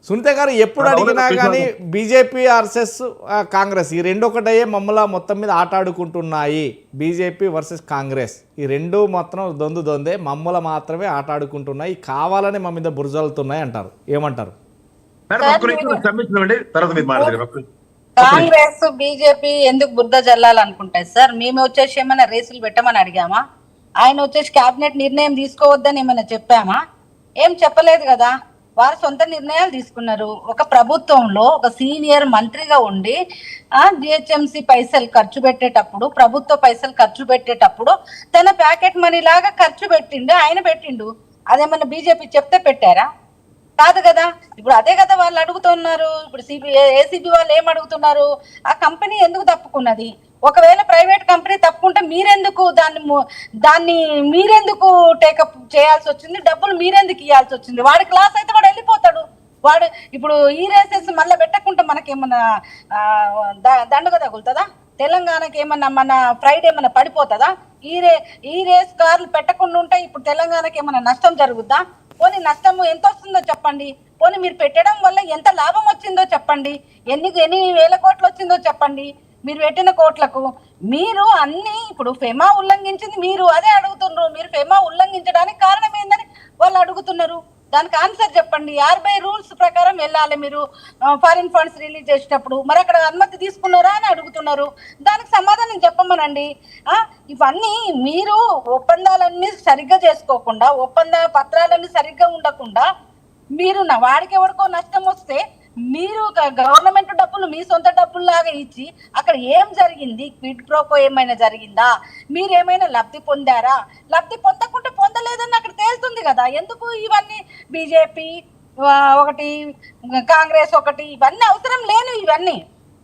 సునీత గారు ఎప్పుడు అడిగినా కానీ బీజేపీ వర్సెస్ కాంగ్రెస్ ఈ రెండు ఒకటయ్యే మమ్మల్ని మొత్తం మీద ఆట ఆడుకుంటున్నాయి. బీజేపీ వర్సెస్ కాంగ్రెస్ ఈ రెండు మాత్రం దొందే మమ్మల్ని మాత్రమే ఆట ఆడుకుంటున్నాయి, కావాలని మా మీద బురజలుతున్నాయి అంటారు. ఏమంటారు? కాంగ్రెస్ బీజేపీ ఎందుకు బురద జల్లాలనుకుంటాయి సార్? మేము వచ్చేసి ఏమైనా రేసులు పెట్టమని అడిగామా? ఆయన వచ్చేసి కేబినెట్ నిర్ణయం తీసుకోవద్దని ఏమైనా చెప్పామా? ఏం చెప్పలేదు కదా. వారు సొంత నిర్ణయాలు తీసుకున్నారు. ఒక ప్రభుత్వంలో ఒక సీనియర్ మంత్రిగా ఉండి జిహెచ్ఎంసీ పైసలు ఖర్చు పెట్టేటప్పుడు, ప్రభుత్వ పైసలు ఖర్చు పెట్టేటప్పుడు తన ప్యాకెట్ మనీ లాగా ఖర్చు పెట్టిండు, ఆయన పెట్టిండు. అదేమన్నా బీజేపీ చెప్తే పెట్టారా? కాదు కదా. ఇప్పుడు అదే కదా వాళ్ళు అడుగుతున్నారు. ఇప్పుడు ఏసీబీ వాళ్ళు ఏం అడుగుతున్నారు? ఆ కంపెనీ ఎందుకు తప్పుకున్నది? ఒకవేళ ప్రైవేట్ కంపెనీ తప్పుకుంటే దాన్ని మీరెందుకు టేకప్ చేయాల్సి వచ్చింది? డబ్బులు మీరెందుకు ఇవ్వాల్సి వచ్చింది? వాడి క్లాస్ అయితే వాడు వెళ్ళిపోతాడు. వాడు ఇప్పుడు ఈ రేసెస్ మళ్ళీ పెట్టకుండా మనకేమన్నా దండగ తగులుతుందా? తెలంగాణకి ఏమన్నా మన ఫ్రైడే ఏమన్నా పడిపోతుందా? ఈ రేస్ కార్లు పెట్టకుండా ఉంటే ఇప్పుడు తెలంగాణకి ఏమన్నా నష్టం జరుగుద్దా? పోనీ నష్టము ఎంత వస్తుందో చెప్పండి. పోనీ మీరు పెట్టడం వల్ల ఎంత లాభం వచ్చిందో చెప్పండి. ఎన్ని వేల కోట్లు వచ్చిందో చెప్పండి. మీరు పెట్టిన కోట్లకు మీరు అన్ని ఇప్పుడు ఫెమా ఉల్లంఘించింది మీరు అదే అడుగుతున్నారు. మీరు ఫెమా ఉల్లంఘించడానికి కారణం ఏందని వాళ్ళు అడుగుతున్నారు. దానికి ఆన్సర్ చెప్పండి. RBI రూల్స్ ప్రకారం వెళ్ళాలి మీరు ఫారిన్ ఫండ్స్ రిలీజ్ చేసేటప్పుడు. మరి అక్కడ అనుమతి తీసుకున్నారా అని అడుగుతున్నారు. దానికి సమాధానం చెప్పమనండి. ఇవన్నీ మీరు ఒప్పందాలన్నీ సరిగ్గా చేసుకోకుండా, ఒప్పంద పత్రాలన్నీ సరిగ్గా ఉండకుండా, మీరు వాడికి ఎవరికో నష్టం వస్తే మీరు గవర్నమెంట్ డబ్బులు మీ సొంత డబ్బుల్లాగా ఇచ్చి అక్కడ ఏం జరిగింది? క్విడ్ ప్రోకో ఏమైనా జరిగిందా? మీరేమైనా లబ్ధి పొందారా? లబ్ధి పొందకుంటే పొందలేదని అక్కడ తేలుతుంది కదా. ఎందుకు ఇవన్నీ బీజేపీ ఒకటి, కాంగ్రెస్ ఒకటి, ఇవన్నీ అవసరం లేని ఇవన్నీ.